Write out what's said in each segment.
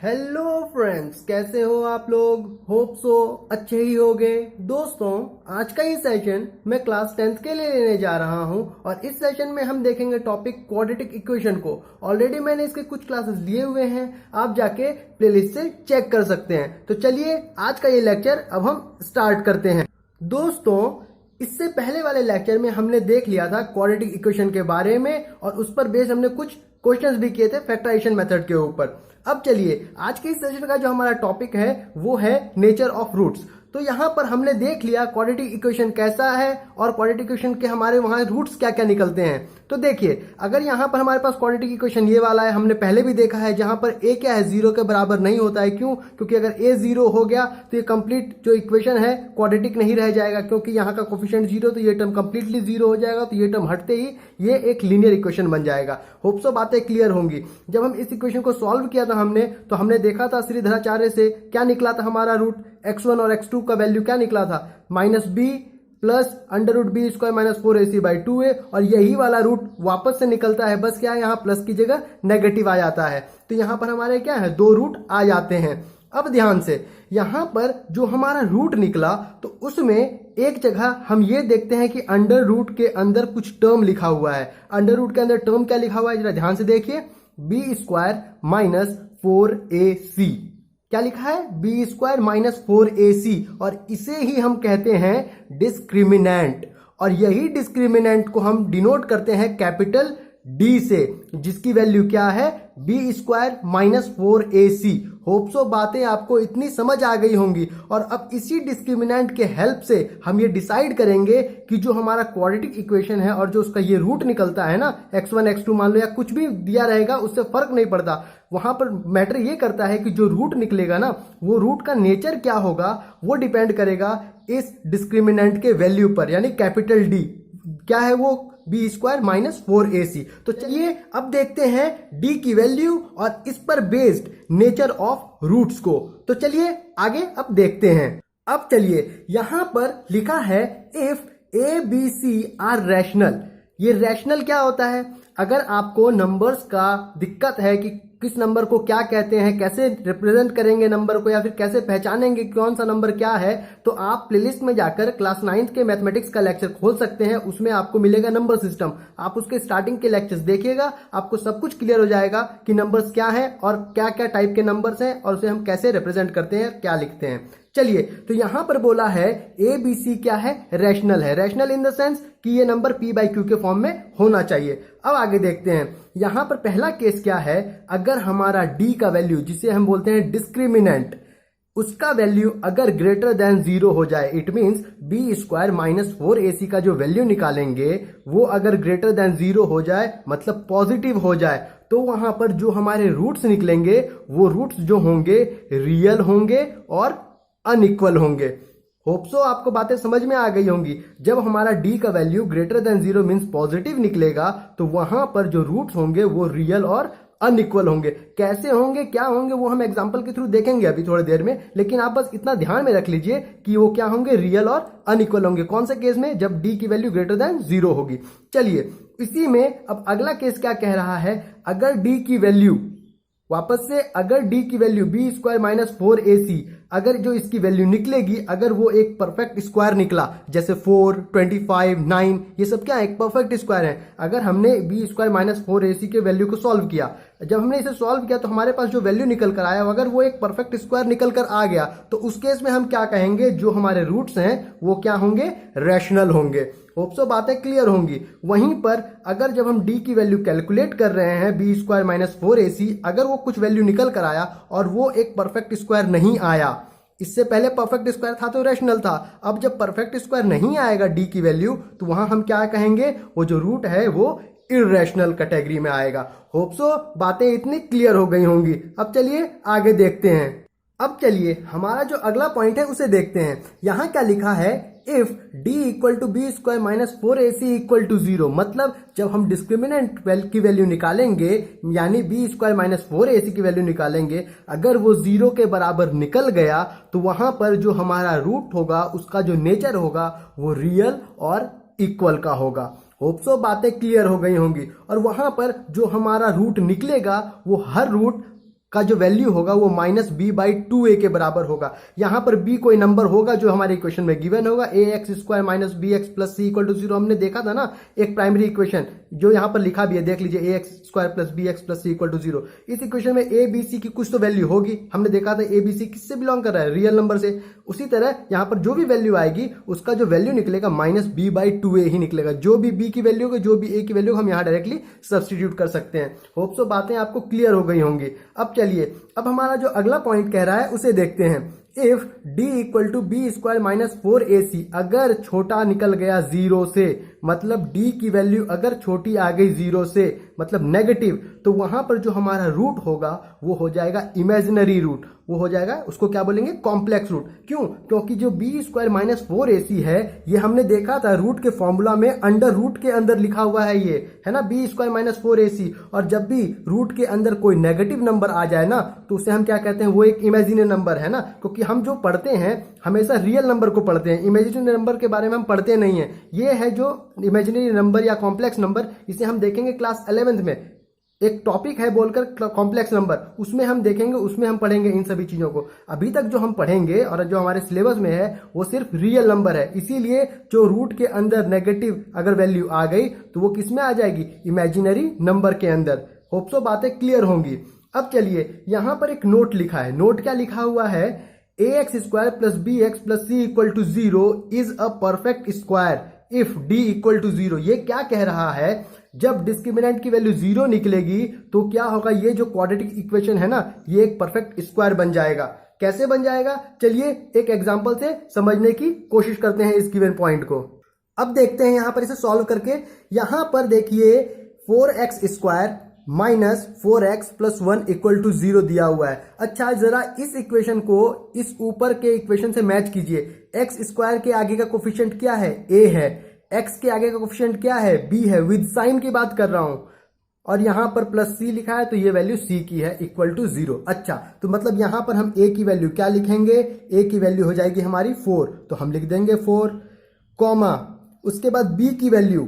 Hello friends, कैसे हो आप लोग। होप सो अच्छे ही होंगे। दोस्तों, आज का ये सेशन मैं क्लास 10th के लिए लेने जा रहा हूं और इस सेशन में हम देखेंगे टॉपिक क्वाड्रेटिक इक्वेशन को। ऑलरेडी मैंने इसके कुछ क्लासेस लिए हुए हैं, आप जाके प्लेलिस्ट से चेक कर सकते हैं। तो चलिए आज का ये लेक्चर अब हम स्टार्ट करते हैं। दोस्तों, इससे पहले वाले लेक्चर में हमने देख लिया था क्वाड्रेटिक इक्वेशन के बारे में और उस पर बेस हमने कुछ क्वेश्चंस भी किए थे फैक्टराइजेशन मेथड के ऊपर। अब चलिए आज के इस सेशन का जो हमारा टॉपिक है वो है नेचर ऑफ रूट्स। तो यहाँ पर हमने देख लिया क्वाड्रेटिक इक्वेशन कैसा है और क्वाड्रेटिक इक्वेशन के हमारे वहां रूट्स क्या क्या निकलते हैं। तो देखिए, अगर यहाँ पर हमारे पास क्वाड्रेटिक इक्वेशन ये वाला है, हमने पहले भी देखा है, जहां पर ए क्या है, जीरो के बराबर नहीं होता है। क्यों? क्योंकि अगर ए जीरो हो गया तो ये कंप्लीट जो इक्वेशन है क्वाड्रेटिक नहीं रह जाएगा, क्योंकि यहाँ का कोफिशिएंट जीरो, तो ये टर्म कंप्लीटली जीरो हो जाएगा। तो ये टर्म हटते ही ये एक लीनियर इक्वेशन बन जाएगा। होप सो बातें क्लियर होंगी। जब हम इस इक्वेशन को सॉल्व किया था तो हमने देखा था श्रीधराचार्य से क्या निकला था हमारा रूट x1 और x2 का वैल्यू क्या निकला था, -b plus √b² minus 4ac/2a। और यही वाला रूट वापस से निकलता है, बस क्या है यहाँ प्लस की जगह नेगेटिव आ जाता है। तो यहाँ पर हमारे क्या है, दो रूट आ जाते हैं। अब ध्यान से, यहाँ पर जो हमारा रूट निकला तो उसमें एक जगह हम ये देखते हैं कि अंडर रूट के अंदर कुछ टर्म लिखा हुआ है। अंडर रूट के अंदर टर्म क्या लिखा हुआ है, जरा ध्यान से देखिए, b² माइनस 4ac। क्या लिखा है, b² माइनस 4ac। और इसे ही हम कहते हैं डिस्क्रिमिनेंट। और यही डिस्क्रिमिनेंट को हम डिनोट करते हैं कैपिटल D से, जिसकी वैल्यू क्या है, b² minus 4ac। Hope so बातें आपको इतनी समझ आ गई होंगी। और अब इसी डिस्क्रिमिनेंट के हेल्प से हम ये डिसाइड करेंगे कि जो हमारा क्वाड्रेटिक इक्वेशन है और जो उसका ये रूट निकलता है ना, x1 x2 मान लो या कुछ भी दिया रहेगा, उससे फर्क नहीं पड़ता। वहां पर मैटर ये करता है कि जो रूट निकलेगा ना, वो रूट का नेचर क्या होगा वो डिपेंड करेगा इस डिस्क्रिमिनेंट के वैल्यू पर, यानी कैपिटल D क्या है, वो b² माइनस 4ac। तो चलिए अब देखते हैं d की वैल्यू और इस पर बेस्ड नेचर ऑफ रूट्स को। तो चलिए आगे अब देखते हैं। अब चलिए, यहां पर लिखा है if a b c are rational. ये रैशनल क्या होता है? अगर आपको नंबर्स का दिक्कत है कि किस नंबर को क्या कहते हैं, कैसे रिप्रेजेंट करेंगे नंबर को, या फिर कैसे पहचानेंगे कौन सा नंबर क्या है, तो आप प्लेलिस्ट में जाकर क्लास 9th के मैथमेटिक्स का लेक्चर खोल सकते हैं। उसमें आपको मिलेगा नंबर सिस्टम। आप उसके स्टार्टिंग के लेक्चर्स देखिएगा, आपको सब कुछ क्लियर हो जाएगा कि नंबर्स क्या है और क्या क्या टाइप के नंबर्स हैं और उसे हम कैसे रिप्रेजेंट करते हैं, क्या लिखते हैं। चलिए, तो यहां पर बोला है ए बी सी क्या है, रैशनल है। रैशनल इन द सेंस कि ये नंबर p/q के फॉर्म में होना चाहिए। अब आगे देखते हैं, यहां पर पहला केस क्या है, अगर हमारा d का वैल्यू, जिसे हम बोलते हैं डिस्क्रिमिनेंट, उसका वैल्यू अगर ग्रेटर देन 0 हो जाए, it means b² minus 4ac का जो वैल्यू निकालेंगे वो अगर ग्रेटर देन 0 हो जाए, मतलब पॉजिटिव हो जाए, तो वहां पर जो हमारे रूट्स निकलेंगे वो रूट्स जो होंगे रियल होंगे और अनइक्वल होंगे। होप सो आपको बातें समझ में आ गई होंगी। जब हमारा d का value greater than 0 means positive निकलेगा तो वहां पर जो रूट्स होंगे वो रियल और अनइक्वल होंगे। कैसे होंगे, क्या होंगे, वो हम एग्जांपल के थ्रू देखेंगे अभी थोड़ी देर में। लेकिन आप बस इतना ध्यान में रख लीजिए कि वो क्या होंगे, रियल और अनइक्वल होंगे। कौन से केस में? जब d की वैल्यू ग्रेटर देन 0 होगी। चलिए, इसी में अब अगला केस क्या कह रहा है, अगर d की वैल्यू, वापस से, अगर d की वैल्यू b² माइनस 4ac, अगर जो इसकी वैल्यू निकलेगी, अगर वो एक परफेक्ट स्क्वायर निकला, जैसे 4, 25, 9, ये सब क्या है, एक परफेक्ट स्क्वायर है। अगर हमने b² माइनस 4ac के वैल्यू को सॉल्व किया, जब हमने इसे सॉल्व किया तो हमारे पास जो वैल्यू निकल कर आया, अगर वो एक परफेक्ट स्क्वायर निकल कर आ गया, तो उस केस में हम क्या कहेंगे, जो हमारे रूट्स हैं वो क्या होंगे, रैशनल होंगे। होप सो बातें क्लियर होंगी। वहीं पर अगर जब हम d की वैल्यू कैलकुलेट कर रहे हैं b² माइनस 4ac, अगर वो कुछ वैल्यू निकल कर आया और वो एक परफेक्ट स्क्वायर नहीं आया, इससे पहले परफेक्ट स्क्वायर था तो रैशनल था, अब जब परफेक्ट स्क्वायर नहीं आएगा d की वैल्यू, तो वहां हम क्या कहेंगे, वो जो रूट है वो इर्रेशनल कैटेगरी में आएगा। होप सो बातें इतनी क्लियर हो गई होंगी। अब चलिए आगे देखते हैं। अब चलिए हमारा जो अगला पॉइंट है उसे देखते हैं। यहां क्या लिखा है, if d equal to b² minus 4ac equal to 0, मतलब जब हम डिस्क्रिमिनेंट की वैल्यू निकालेंगे, यानी b² माइनस 4ac की वैल्यू निकालेंगे, अगर वो 0 के बराबर निकल गया तो वहां पर जो हमारा रूट होगा उसका जो नेचर होगा वो रियल और इक्वल का होगा। होप सो बातें क्लियर हो गई होंगी। और वहां पर जो हमारा रूट निकलेगा वो हर रूट का जो वैल्यू होगा वो -b/2a के बराबर होगा। यहां पर b कोई नंबर होगा जो हमारे इक्वेशन में गिवन होगा, ax² - bx + c = 0। हमने देखा था ना एक प्राइमरी इक्वेशन जो यहां पर लिखा भी है, देख लीजिए, ax² + bx + c = 0। इस इक्वेशन में a b c की कुछ तो वैल्यू होगी। हमने देखा था a b c किससे बिलोंग कर रहा है, रियल नंबर से। उसी तरह यहां पर जो भी वैल्यू आएगी उसका जो वैल्यू निकलेगा -b/2a ही निकलेगा। जो भी b की वैल्यू होगी, जो भी a की वैल्यू, हम यहां डायरेक्टली सब्स्टिट्यूट कर सकते हैं। होप सो बातें आपको क्लियर हो गई होंगी। अब चलिए, अब हमारा जो अगला पॉइंट कह रहा है उसे देखते हैं। इफ d = b² - 4ac, अगर छोटा निकल गया 0 से, मतलब d की वैल्यू अगर छोटी आ गई 0 से, मतलब नेगेटिव, तो वहां पर जो हमारा रूट होगा वो हो जाएगा इमेजिनरी रूट। वो हो जाएगा, उसको क्या बोलेंगे, कॉम्प्लेक्स रूट। क्यों? क्योंकि जो b² - 4ac है, ये हमने देखा था रूट के फॉर्मूला में अंडर रूट के अंदर लिखा हुआ है, ये है ना, b² - 4ac। और जब भी रूट के अंदर कोई नेगेटिव नंबर आ जाए ना, तो उसे हम क्या कहते हैं, वो एक इमेजिनरी नंबर है ना। क्योंकि हम जो पढ़ते हैं हमेशा रियल नंबर को पढ़ते हैं, इमेजिनरी नंबर के बारे में हम पढ़ते नहीं है। ये है जो इमेजिनरी नंबर या कॉम्प्लेक्स नंबर, इसे हम देखेंगे क्लास 11th में। एक टॉपिक है बोलकर कॉम्प्लेक्स नंबर, उसमें हम देखेंगे, उसमें हम पढ़ेंगे इन सभी चीजों को। अभी तक जो हम पढ़ेंगे और जो हमारे सिलेबस में है वो सिर्फ रियल नंबर है। इसीलिए जो रूट के अंदर नेगेटिव अगर वैल्यू आ गई तो वो किस में आ जाएगी, इमेजिनरी नंबर के अंदर। होप सो बातें क्लियर होंगी। अब चलिए, यहां पर एक नोट लिखा है। नोट क्या लिखा हुआ है, ax² + bx + c = 0 is a perfect square if d = 0। ये क्या कह रहा है, जब डिस्क्रिमिनेंट की वैल्यू 0 निकलेगी तो क्या होगा, ये जो क्वाड्रेटिक इक्वेशन है ना, ये एक परफेक्ट स्क्वायर बन जाएगा। कैसे बन जाएगा, चलिए एक एग्जांपल से समझने की कोशिश करते हैं इस गिवन पॉइंट को। अब देखते हैं यहां पर इसे सॉल्व करके। यहां पर देखिए 4x² - 4x + 1 = 0 दिया हुआ है। अच्छा, जरा इस इक्वेशन को इस ऊपर के इक्वेशन से मैच कीजिए। x² के आगे का कोफिशिएंट क्या है, a है। x के आगे का कोफिशिएंट क्या है, b है। विद साइन की बात कर रहा हूं, और यहां पर +c लिखा है तो ये वैल्यू c की है, = 0। अच्छा, तो मतलब यहां पर हम a की वैल्यू क्या लिखेंगे, a की वैल्यू हो जाएगी हमारी 4, तो हम लिख देंगे 4, कॉमा, उसके बाद b की वैल्यू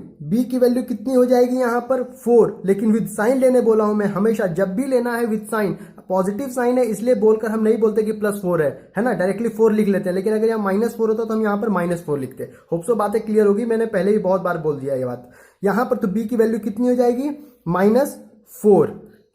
कितनी हो जाएगी यहां पर 4, लेकिन विद साइन लेने बोला हूं मैं। हमेशा जब भी लेना है विद साइन, पॉजिटिव साइन है इसलिए बोलकर हम नहीं बोलते कि +4 है ना, डायरेक्टली 4 लिख लेते हैं। लेकिन अगर यहाँ -4 होता तो हम यहाँ पर -4 लिखते। होप सो बातें क्लियर होगी, मैंने पहले ही बहुत बार बोल दिया ये बात। यहां पर तो b की वैल्यू कितनी हो जाएगी, -4।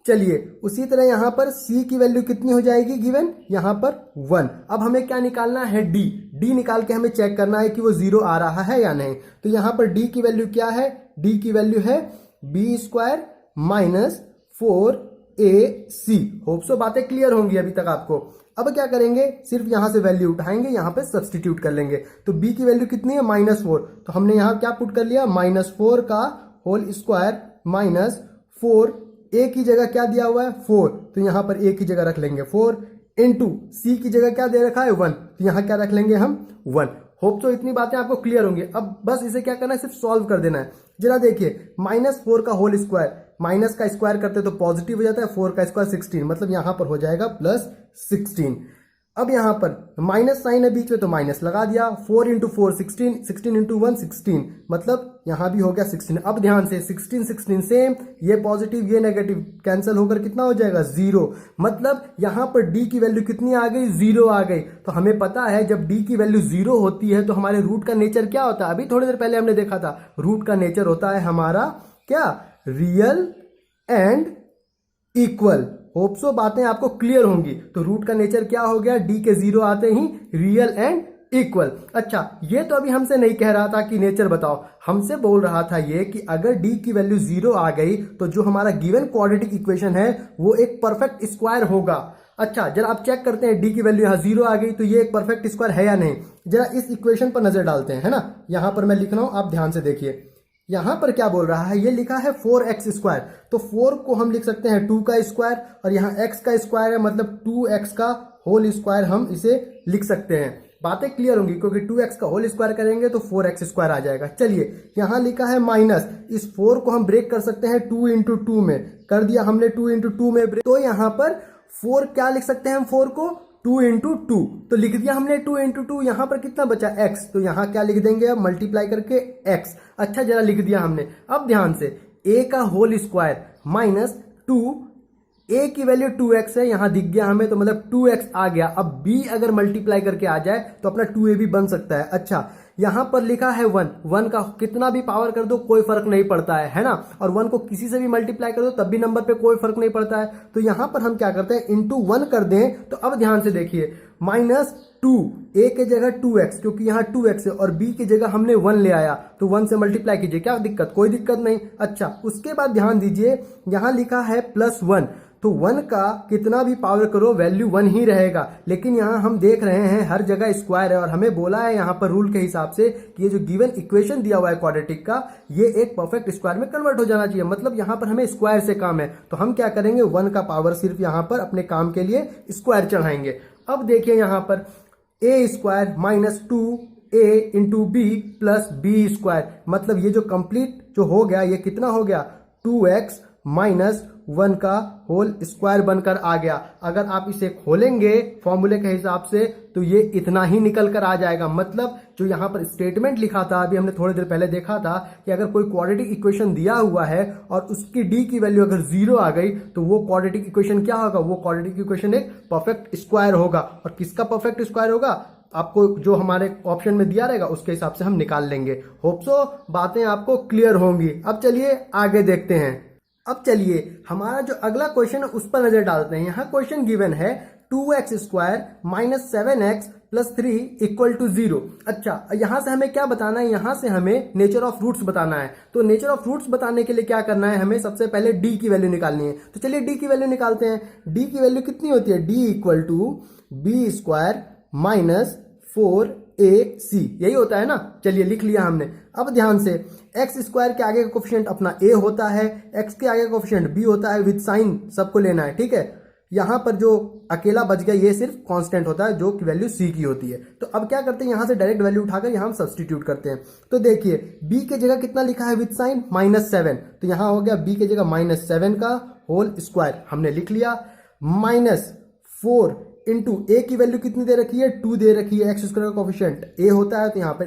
चलिए, उसी तरह यहां पर c की वैल्यू कितनी हो जाएगी गिवन, यहां पर 1। अब हमें क्या निकालना है, d निकाल के हमें चेक करना है कि वो 0 आ रहा है या नहीं। तो यहां पर d की वैल्यू क्या है, d की वैल्यू है b² - 4ac। होप सो बातें क्लियर होंगी अभी तक आपको। अब क्या करेंगे, सिर्फ यहां से वैल्यू उठाएंगे, यहां पे सब्स्टिट्यूट कर लेंगे। तो b की वैल्यू कितनी है, -4, तो हमने यहां क्या पुट कर लिया, -4 का होल स्क्वायर -4, a की जगह क्या दिया हुआ है 4, तो यहां पर a की जगह रख लेंगे 4, इंटू c की जगह क्या दे रखा है 1, तो यहां क्या रख लेंगे हम 1। होप सो इतनी बातें आपको क्लियर होंगी। अब बस इसे क्या करना है, सिर्फ सॉल्व कर देना है। जरा देखिए, -4 का होल स्क्वायर, माइनस का स्क्वायर करते तो पॉजिटिव हो जाता है, 4 का स्क्वायर 16, मतलब यहां पर हो जाएगा +16। अब यहां पर माइनस साइन है बीच में तो माइनस लगा दिया, 4 × 4 16, 16 × 1 16, मतलब यहां भी हो गया 16। अब ध्यान से 16 16 सेम, ये पॉजिटिव ये नेगेटिव कैंसिल होकर कितना हो जाएगा 0, मतलब यहां पर d की वैल्यू कितनी आ गई 0 आ गई। तो हमें पता है जब d की वैल्यू 0 होती है तो हमारे रूट का नेचर क्या होता है, अभी थोड़ी देर पहले हमने देखा था, रूट का नेचर होता है हमारा क्या, real and equal. Hope so बातें आपको क्लियर होंगी। तो रूट का नेचर क्या हो गया, डी के 0 आते ही रियल एंड इक्वल। अच्छा, ये तो अभी हमसे नहीं कह रहा था कि नेचर बताओ, हमसे बोल रहा था ये कि अगर डी की वैल्यू 0 आ गई तो जो हमारा गिवन क्वाड्रेटिक इक्वेशन है वो एक परफेक्ट स्क्वायर होगा। अच्छा, जरा आप चेक करते हैं, डी की वैल्यू यहां 0 आ गई तो ये एक परफेक्ट स्क्वायर है या नहीं। जरा इस इक्वेशन पर नजर डालते हैं, है ना। यहां पर मैं लिख रहा हूं, आप ध्यान से देखिए, यहां पर क्या बोल रहा है, ये लिखा है 4x², तो 4 को हम लिख सकते हैं 2 का स्क्वायर, और यहां x का स्क्वायर है मतलब 2x का होल स्क्वायर हम इसे लिख सकते हैं। बातें क्लियर होंगी, क्योंकि 2x का होल स्क्वायर करेंगे तो 4x² आ जाएगा। चलिए, यहां लिखा है माइनस, इस 4 को हम ब्रेक कर सकते हैं 2 × 2 में, कर दिया हमने 2 × 2 में ब्रेक। तो यहां पर 4 क्या लिख सकते हैं हम, 4 को 2 × 2, तो लिख दिया हमने 2 × 2। यहां पर कितना बचा x, तो यहां क्या लिख देंगे अब, मल्टीप्लाई करके x। अच्छा, जरा लिख दिया हमने। अब ध्यान से, a का होल स्क्वायर -2 a की वैल्यू 2x है, यहां दिख गया हमें, तो मतलब 2x आ गया। अब b अगर मल्टीप्लाई करके आ जाए तो अपना 2a भी बन सकता है। अच्छा, यहां पर लिखा है 1 का कितना भी पावर कर दो कोई फर्क नहीं पड़ता है ना, और 1 को किसी से भी मल्टीप्लाई कर दो तब भी नंबर पे कोई फर्क नहीं पड़ता है। तो यहां पर हम क्या करते हैं, इंटू 1 कर दें। तो अब ध्यान से देखिए, -2 a के जगह 2x, क्योंकि यहां 2x है, और b की जगह हमने 1 ले आया, तो 1 से मल्टीप्लाई कीजिए, क्या दिक्कत, कोई दिक्कत नहीं। अच्छा, उसके बाद ध्यान दीजिए, यहां लिखा है +1, तो 1 का कितना भी पावर करो वैल्यू 1 ही रहेगा। लेकिन यहां हम देख रहे हैं हर जगह स्क्वायर है, और हमें बोला है यहां पर रूल के हिसाब से कि ये जो गिवन इक्वेशन दिया हुआ है क्वाड्रेटिक का, ये एक परफेक्ट स्क्वायर में कन्वर्ट हो जाना चाहिए। मतलब यहां पर हमें स्क्वायर से काम है, तो हम क्या करेंगे, 1 का पावर सिर्फ यहां पर अपने काम के लिए स्क्वायर चढ़ाएंगे। अब देखिए यहां पर a² -2a into b plus b square, मतलब ये जो कंप्लीट जो हो गया, ये कितना हो गया, 2x माइनस 1 का होल स्क्वायर बनकर आ गया। अगर आप इसे खोलेंगे फॉर्मूले के हिसाब से तो ये इतना ही निकल कर आ जाएगा। मतलब जो यहां पर स्टेटमेंट लिखा था, अभी हमने थोड़ी देर पहले देखा था कि अगर कोई क्वाड्रेटिक इक्वेशन दिया हुआ है और उसकी डी की वैल्यू अगर 0 आ गई तो वो क्वाड्रेटिक इक्वेशन क्या होगा, वो क्वाड्रेटिक इक्वेशन एक परफेक्ट स्क्वायर होगा। और किसका परफेक्ट स्क्वायर होगा, आपको जो हमारे ऑप्शन में दिया रहेगा उसके हिसाब से हम निकाल लेंगे। होप सो बातें आपको क्लियर होंगी। अब चलिए आगे देखते हैं। अब चलिए हमारा जो अगला क्वेश्चन है उस पर नजर डालते हैं। यहाँ क्वेश्चन गिवन है 2x² minus 7x plus 3 equal to 0। अच्छा, यहां से हमें क्या बताना है, यहां से हमें नेचर ऑफ रूट्स बताना है। तो नेचर ऑफ रूट्स बताने के लिए क्या करना है, हमें सबसे पहले d की वैल्यू निकालनी है। तो चलिए d की वैल्यू निकालते हैं। d की वैल्यू कितनी होती है, d equal to b² minus 4ac, यही होता है ना। चलिए लिख लिया हमने। अब ध्यान से, x² के आगे का कोफिशिएंट अपना a होता है, x के आगे का कोफिशिएंट b होता है, विद साइन सबको लेना है, ठीक है। यहां पर जो अकेला बच गया ये सिर्फ कांस्टेंट होता है जो कि वैल्यू c की होती है। तो अब क्या करते हैं, यहां से डायरेक्ट वैल्यू उठाकर यहां हम सब्सटीट्यूट करते हैं। तो देखिए b के जगह कितना लिखा है, विद साइन -7, तो यहां हो गया b के जगह -7 का होल स्क्वायर हमने लिख लिया, -4 इंटू ए की वैल्यू कितनी दे रखी है, 2 दे रखी है, x² का कोफिशिएंट a होता है, तो यहां पर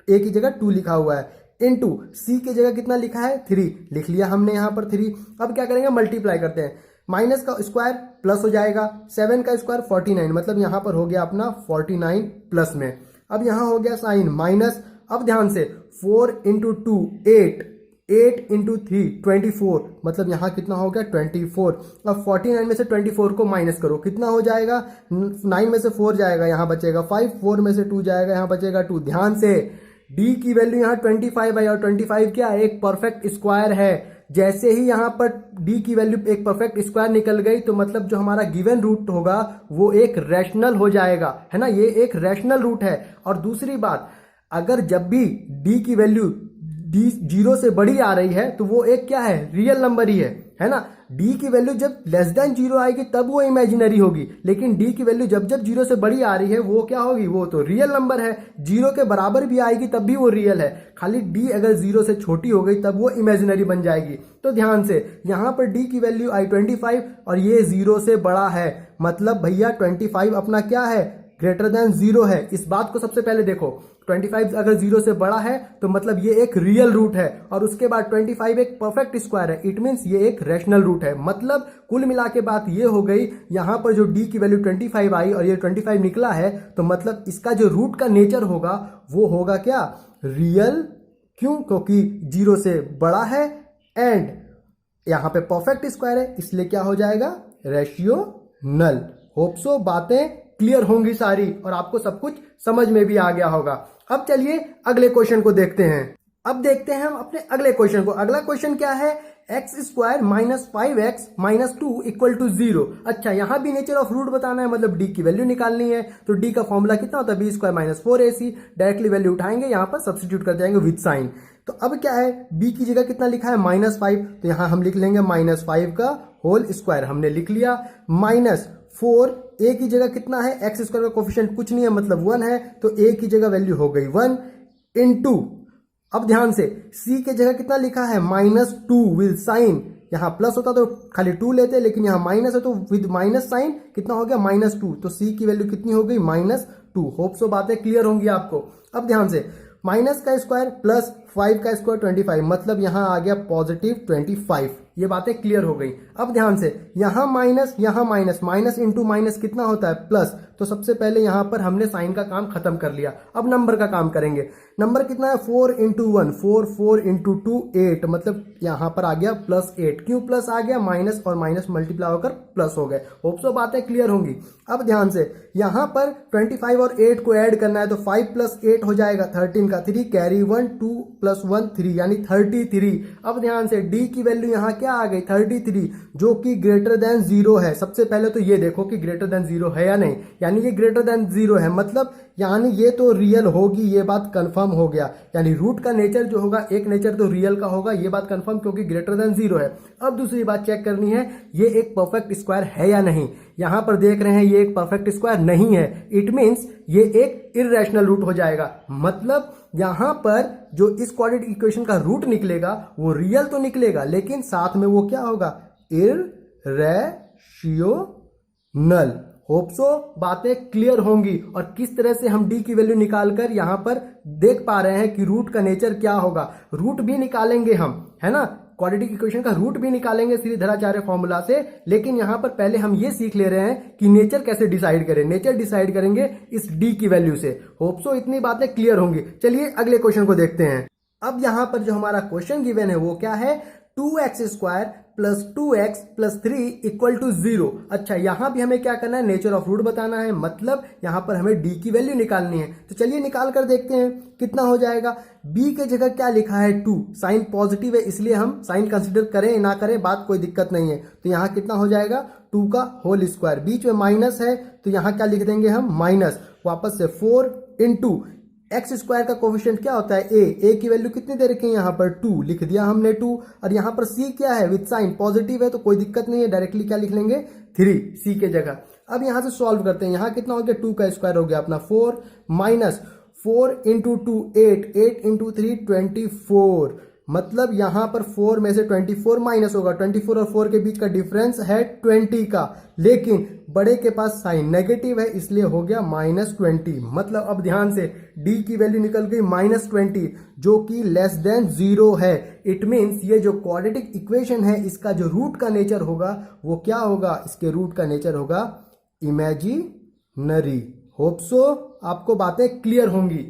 a की जगह 2 लिखा हुआ है, इंटू c की जगह कितना लिखा है, 3 लिख लिया हमने यहां पर 3। अब क्या करेंगे, मल्टीप्लाई करते हैं, माइनस का स्क्वायर प्लस हो जाएगा, 7 का स्क्वायर 49, मतलब यहां पर हो गया अपना 49 प्लस में। अब यहां हो गया साइन माइनस। अब ध्यान से, 4 इंटू 2 8, 8 इंटू 3 24, मतलब यहां कितना हो गया 24। अब 49 में से 24 को माइनस करो, कितना हो जाएगा, 9 में से 4 जाएगा, यहां बचेगा 5, 4 में से 2 जाएगा, यहां बचेगा 2। ध्यान से, d की वैल्यू यहां 25 है, और 25 क्या है, एक परफेक्ट स्क्वायर है। जैसे ही यहां पर d की वैल्यू एक परफेक्ट स्क्वायर निकल गई तो मतलब जो हमारा गिवन रूट होगा वो एक रैशनल हो जाएगा, है ना, ये एक रैशनल रूट है। और दूसरी बात, अगर जब भी d की वैल्यू d 0 से बड़ी आ रही है तो वो एक क्या है, रियल नंबर ही है ना। d की वैल्यू जब लेस देन 0 आएगी तब वो इमेजिनरी होगी, लेकिन d की वैल्यू जब जब 0 से बड़ी आ रही है वो क्या होगी, वो तो रियल नंबर है। 0 के बराबर भी आएगी तब भी वो रियल है, खाली d अगर 0 से छोटी हो गई तब वो इमेजिनरी बन जाएगी। तो ध्यान से, यहां पर d की वैल्यू आई 25 और ये 0 से बड़ा है, मतलब भैया 25 अपना क्या है, ग्रेटर देन 0 है। इस बात को सबसे पहले देखो, 25 अगर 0 से बड़ा है तो मतलब ये एक रियल रूट है, और उसके बाद 25 एक परफेक्ट स्क्वायर है, इट मींस ये एक रैशनल रूट है। मतलब कुल मिला के बात ये हो गई, यहां पर जो d की वैल्यू 25 आई और ये 25 निकला है, तो मतलब इसका जो रूट का नेचर होगा वो होगा क्या, रियल। क्यों, क्योंकि 0 से बड़ा है एंड यहां पे परफेक्ट स्क्वायर है, इसलिए क्या हो जाएगा, रेशियोनल। होप सो बातें क्लियर होंगी सारी और आपको सब कुछ समझ में भी आ गया होगा। अब चलिए अगले क्वेश्चन को देखते हैं। अब देखते हैं हम अपने अगले क्वेश्चन को। अगला क्वेश्चन क्या है, x² minus 5x minus 2 equal to 0। अच्छा, यहां भी नेचर ऑफ रूट बताना है, मतलब d की वैल्यू निकालनी है। तो d का फॉर्मूला कितना होता है, b² minus 4ac। Directly value उठाएंगे, यहां पर सब्सटीट्यूट कर जाएंगे विद साइन। तो अब क्या है, b की जगह कितना लिखा है, -5, तो यहां हम लिख लेंगे -5 का होल स्क्वायर हमने लिख लिया, -4 a की जगह कितना है, x² का कोफिशिएंट कुछ नहीं है मतलब 1 है, तो a की जगह वैल्यू हो गई 1 इंटू, अब ध्यान से, c के जगह कितना लिखा है, -2 विद साइन। यहां प्लस होता तो खाली 2 लेते, लेकिन यहां माइनस है तो विद माइनस साइन कितना हो गया, -2, तो c की वैल्यू कितनी हो गई, -2। होप सो बातें क्लियर होंगी आपको। अब ध्यान से, माइनस का स्क्वायर प्लस 5 का स्क्वायर 25, मतलब यहां आ गया +25। ये बातें क्लियर हो गई। अब ध्यान से, यहां माइनस यहां माइनस, माइनस इंटू माइनस कितना होता है प्लस। तो सबसे पहले यहां पर हमने साइन का काम खत्म कर लिया। अब नंबर का काम करेंगे। नंबर कितना है 4 इंटू 1 4, 4 इंटू 2 8, मतलब यहां पर आ गया +8। क्यों प्लस आ गया, माइनस और माइनस मल्टीप्लाई होकर प्लस हो गए। होप सो बातें क्लियर होंगी। अब ध्यान से, यहां पर 25 और 8 को ऐड करना है तो 5 + 8 हो जाएगा 13 का 3, कैरी 1 2 + 1 3 यानी 33। अब ध्यान से डी की वैल्यू यहां क्या आ गई 33, जो कि ग्रेटर देन 0 है। सबसे पहले तो ये देखो कि ग्रेटर देन 0 है या नहीं, यानी ये ग्रेटर देन 0 है, मतलब यानी ये तो रियल होगी, ये बात कंफर्म हो गया। यानी रूट का नेचर जो होगा, एक नेचर तो रियल का होगा, ये बात कंफर्म, क्योंकि ग्रेटर देन 0 है। अब दूसरी बात चेक करनी है, ये एक परफेक्ट स्क्वायर है या नहीं। यहां पर देख रहे हैं ये एक परफेक्ट स्क्वायर नहीं है, इट मीन्स ये एक इर्रेशनल रूट हो जाएगा। मतलब यहां पर जो इस क्वाड्रेटिक इक्वेशन का रूट निकलेगा वो रियल तो निकलेगा, लेकिन साथ में वो क्या होगा, इर्रेशनल। होप सो बातें क्लियर होंगी। और किस तरह से हम डी की वैल्यू निकालकर यहां पर देख पा रहे हैं कि रूट का नेचर क्या होगा। रूट भी निकालेंगे हम, है ना, क्वाड्रेटिक इक्वेशन का रूट भी निकालेंगे श्रीधराचार्य फॉर्मूला से, लेकिन यहां पर पहले हम ये सीख ले रहे हैं कि नेचर कैसे डिसाइड करें। नेचर डिसाइड करेंगे इस डी की वैल्यू से। होप सो इतनी बातें क्लियर होंगी। चलिए अगले क्वेश्चन को देखते हैं। अब यहां पर जो हमारा क्वेश्चन गिवन है वो क्या है, 2x² + 2x + 3 = 0। अच्छा, यहां भी हमें क्या करना है, नेचर ऑफ रूट बताना है, मतलब यहां पर हमें डी की वैल्यू निकालनी है। तो चलिए निकाल कर देखते हैं कितना हो जाएगा। b के जगह क्या लिखा है 2, साइन पॉजिटिव है इसलिए हम साइन कंसिडर करें ना करें बात कोई दिक्कत नहीं है। तो यहां कितना हो जाएगा 2 का होल स्क्वायर, बीच में माइनस है तो यहां क्या लिख देंगे हम माइनस, वापस से 4 इंटू x² का कोफिशिएंट क्या होता है a की वैल्यू कितनी दे रखी है यहाँ पर 2, लिख दिया हमने 2। और यहाँ पर c क्या है, विद साइन पॉजिटिव है तो कोई दिक्कत नहीं है, डायरेक्टली क्या लिख लेंगे 3 c के जगह। अब यहाँ से सॉल्व करते हैं। यहाँ कितना हो गया 2 का स्क्वायर हो गया अपना 4, माइनस 4 इंटू 2 8, 8 इंटू 3 24, मतलब यहां पर 4 में से 24 माइनस होगा। 24 और 4 के बीच का डिफरेंस है 20 का, लेकिन बड़े के पास साइन नेगेटिव है इसलिए हो गया -20। मतलब अब ध्यान से, डी की वैल्यू निकल गई -20, जो कि लेस देन 0 है। इट मीन्स ये जो क्वाड्रेटिक इक्वेशन है इसका जो रूट का नेचर होगा वो क्या होगा, इसके रूट का नेचर होगा इमेजिनरी। होप सो आपको बातें क्लियर होंगी।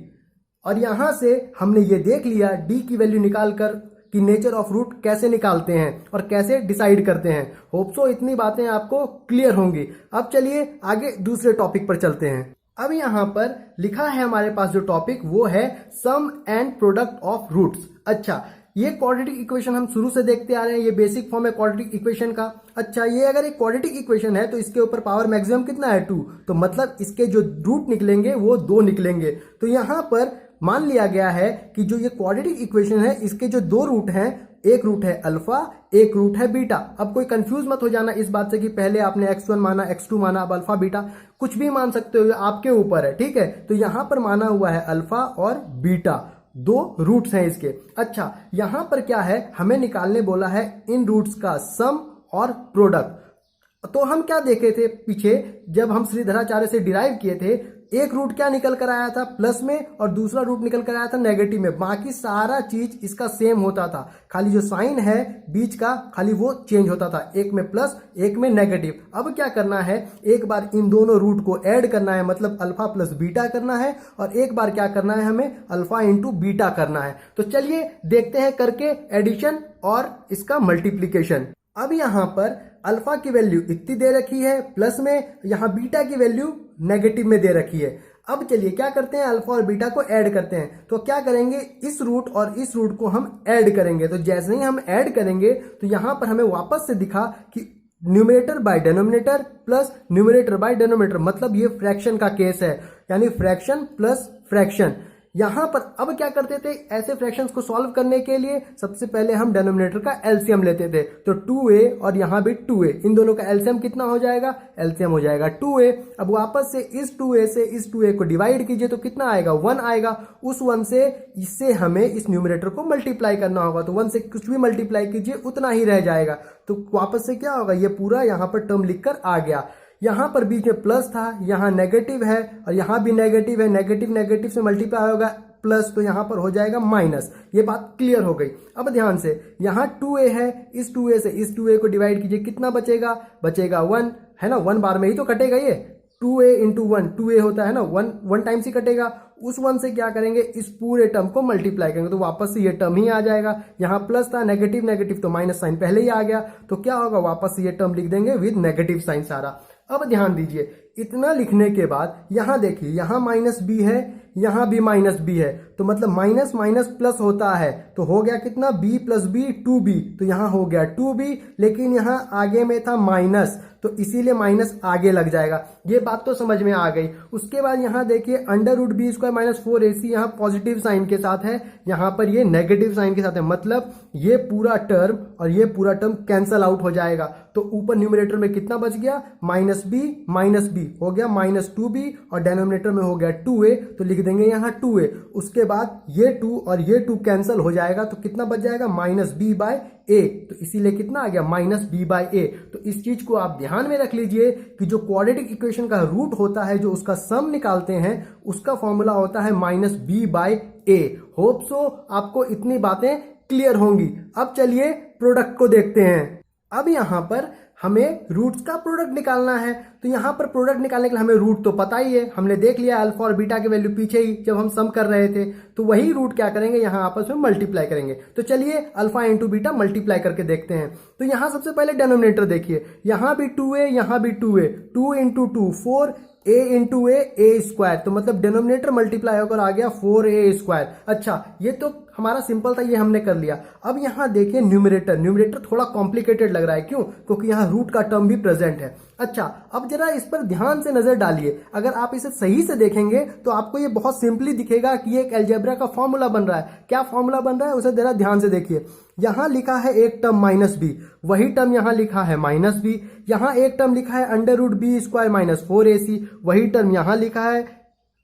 और यहां से हमने ये देख लिया डी की वैल्यू निकालकर कि नेचर ऑफ रूट कैसे निकालते हैं और कैसे डिसाइड करते हैं। होप सो इतनी बातें आपको क्लियर होंगी। अब चलिए आगे दूसरे टॉपिक पर चलते हैं। अब यहां पर लिखा है हमारे पास जो टॉपिक वो है सम एंड प्रोडक्ट ऑफ रूट्स। अच्छा, ये क्वाड्रेटिक इक्वेशन हम शुरू से देखते आ रहे हैं, ये बेसिक फॉर्म है क्वाड्रेटिक इक्वेशन का। अच्छा, ये अगर एक क्वाड्रेटिक इक्वेशन है तो इसके ऊपर पावर मैक्सिमम कितना है 2, तो मतलब इसके जो रूट निकलेंगे वो 2 निकलेंगे। तो यहां पर मान लिया गया है कि जो ये क्वाड्रेटिक इक्वेशन है इसके जो 2 रूट हैं, एक रूट है अल्फा, एक रूट है बीटा। अब कोई कंफ्यूज मत हो जाना इस बात से कि पहले आपने x1 माना, x2 माना, अब अल्फा बीटा, कुछ भी मान सकते हो, आपके ऊपर है, ठीक है। तो यहां पर माना हुआ है अल्फा और बीटा, 2 रूट्स हैं इसके। अच्छा, यहां पर क्या है, हमें निकालने बोला है इन रूट्स का सम और प्रोडक्ट। तो हम क्या देखे थे पीछे जब हम श्रीधराचार्य से डिराइव किए थे, एक रूट क्या निकल कर आया था प्लस में और दूसरा रूट निकल कर आया था नेगेटिव में। बाकी सारा चीज इसका सेम होता था, खाली जो साइन है बीच का खाली वो चेंज होता था, एक में प्लस एक में नेगेटिव। अब क्या करना है, एक बार इन दोनों रूट को ऐड करना है, मतलब अल्फा प्लस बीटा करना है, और एक बार क्या करना है, हमें अल्फा इंटू बीटा करना है। तो चलिए देखते हैं करके एडिशन और इसका मल्टीप्लीकेशन। अब यहां पर अल्फा की वैल्यू इतनी दे रखी है प्लस में, यहां बीटा की वैल्यू नेगेटिव में दे रखी है। अब चलिए क्या करते हैं, अल्फा और बीटा को ऐड करते हैं। तो क्या करेंगे, इस रूट और इस रूट को हम ऐड करेंगे। तो जैसे ही हम ऐड करेंगे तो यहां पर हमें वापस से दिखा कि numerator by denominator plus numerator by denominator, मतलब ये फ्रैक्शन का केस है, यानी फ्रैक्शन प्लस फ्रैक्शन। यहां पर अब क्या करते थे, ऐसे फ्रैक्शंस को सॉल्व करने के लिए सबसे पहले हम डिनोमिनेटर का एलसीएम लेते थे। तो 2a और यहां भी 2a, इन दोनों का एलसीएम कितना हो जाएगा, एलसीएम हो जाएगा 2a। अब वापस से इस 2a से इस 2a को डिवाइड कीजिए तो कितना आएगा, 1 आएगा। उस 1 से इससे हमें इस न्यूमरेटर को मल्टीप्लाई करना होगा, तो 1 से कुछ भी मल्टीप्लाई कीजिए उतना ही रह जाएगा। तो वापस से क्या होगा, ये पूरा यहां पर टर्म लिखकर आ गया। यहां पर बीच में प्लस था, यहां नेगेटिव है और यहां भी नेगेटिव है, नेगेटिव नेगेटिव से मल्टीप्लाई होगा प्लस, तो यहाँ पर हो जाएगा माइनस। ये बात क्लियर हो गई। अब ध्यान से, यहाँ 2a है, इस 2a से इस 2a को डिवाइड कीजिए, कितना बचेगा? बचेगा 1, है ना। 1 बार में ही तो कटेगा ये, 2a इंटू 1, 2a होता है ना, 1 टाइम्स ही कटेगा। उस 1 से क्या करेंगे? इस पूरे टर्म को मल्टीप्लाई करेंगे, तो वापस से ये टर्म ही आ जाएगा। यहाँ प्लस था, नेगेटिव नेगेटिव तो माइनस साइन पहले ही आ गया, तो क्या होगा? वापस से ये टर्म लिख देंगे विद नेगेटिव साइन सारा। अब ध्यान दीजिए, इतना लिखने के बाद यहाँ देखिए, यहाँ माइनस बी है, यहाँ भी माइनस बी है, तो मतलब माइनस माइनस प्लस होता है, तो हो गया कितना? b प्लस बी 2b, तो यहाँ हो गया 2b, लेकिन यहाँ आगे में था माइनस, तो इसीलिए माइनस आगे लग जाएगा। ये बात तो समझ में आ गई। उसके बाद यहाँ देखिए under root b square minus 4ac यहाँ पॉजिटिव साइन के साथ है, यहाँ पर ये नेगेटिव साइन के साथ है, मतलब ये पूरा टर्म और ये पूरा टर्म कैंसल आउट हो जाएगा। तो ऊपर न्यूमरेटर में कितना बच गया? माइनस बी हो गया माइनस 2b, और डेनोमिनेटर में हो गया 2a, तो लिख देंगे यहाँ 2a। उसके बाद ये 2 और ये 2 कैंसिल हो जाएगा, तो कितना बच जाएगा? माइनस b बाय a, तो इसीलिए कितना आ गया? Minus b by a। तो इस चीज को आप ध्यान में रख लीजिए कि जो क्वाड्रेटिक इक्वेशन का रूट होता है, जो उसका सम निकालते हैं, उसका फॉर्मूला होता है minus b by a। Hope so आपको इतनी बातें क्लियर होंगी। अब चलिए प्रोडक्ट को देखते हैं। अब यहां पर हमें रूट्स का प्रोडक्ट निकालना है, तो यहां पर प्रोडक्ट निकालने के लिए हमें रूट तो पता ही है, हमने देख लिया अल्फा और बीटा के वैल्यू पीछे ही जब हम सम कर रहे थे, तो वही रूट क्या करेंगे? यहां आपस में मल्टीप्लाई करेंगे। तो चलिए अल्फा इंटू बीटा मल्टीप्लाई करके देखते हैं। तो यहां सबसे पहले डेनोमिनेटर देखिए, यहां भी 2a, यहां भी 2a, 2 into 2 4, a into A square, तो मतलब डिनोमिनेटर मल्टीप्लाई होकर आ गया 4a स्क्वायर। अच्छा, ये तो हमारा सिंपल था, ये हमने कर लिया। अब यहां देखिए न्यूमरेटर थोड़ा कॉम्प्लिकेटेड लग रहा है, क्यों? क्योंकि यहां रूट का टर्म भी प्रेजेंट है। अच्छा, अब जरा इस पर ध्यान से नजर डालिए, अगर आप इसे सही से देखेंगे तो आपको ये बहुत सिंपली दिखेगा कि ये एक अलजेब्रा का फॉर्मूला बन रहा है। क्या फॉर्मूला बन रहा है उसे जरा ध्यान से देखिए। यहां लिखा है एक टर्म माइनस बी, वही टर्म यहां लिखा है माइनस बी। यहां एक टर्म लिखा है under root b square minus 4ac, वही टर्म यहां लिखा है।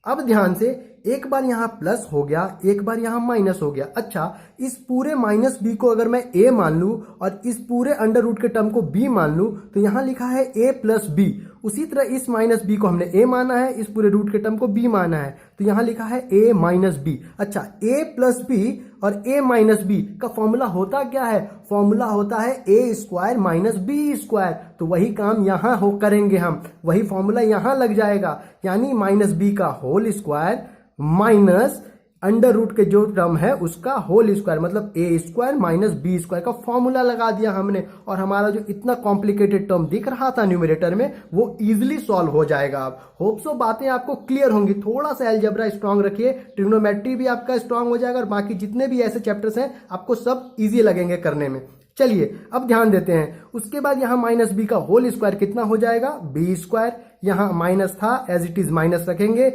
अब ध्यान से, एक बार यहां प्लस हो गया, एक बार यहां माइनस हो गया। अच्छा, इस पूरे माइनस बी को अगर मैं a मान लूं और इस पूरे अंडर रूट के टर्म को b मान लूं, तो यहां लिखा है a प्लस बी। उसी तरह इस माइनस बी को हमने a माना है, इस पूरे रूट के टर्म को b माना है, तो यहां लिखा है a माइनस बी। अच्छा, a प्लस बी और a माइनस बी का फॉर्मूला होता क्या है? फॉर्मूला होता है a square minus b square. तो वही काम यहां हो करेंगे हम, वही फॉर्मूला यहां लग जाएगा, यानी माइनस बी का whole square minus under root के जो टर्म है उसका होल स्क्वायर, मतलब a square minus b square का फॉर्मूला लगा दिया हमने, और हमारा जो इतना कॉम्प्लिकेटेड टर्म दिख रहा था न्यूमरेटर में, वो इजीली सॉल्व हो जाएगा। अब होप सो बातें आपको क्लियर होंगी। थोड़ा सा अलजेब्रा स्ट्रांग रखिए, ट्रिग्नोमेट्री भी आपका स्ट्रांग हो जाएगा, और बाकी जितने भी ऐसे चैप्टर्स हैं आपको सब ईजी लगेंगे करने में। चलिए अब ध्यान देते हैं। उसके बाद यहाँ माइनस बी का होल स्क्वायर कितना हो जाएगा? B square. यहाँ माइनस था, एज इट इज माइनस रखेंगे।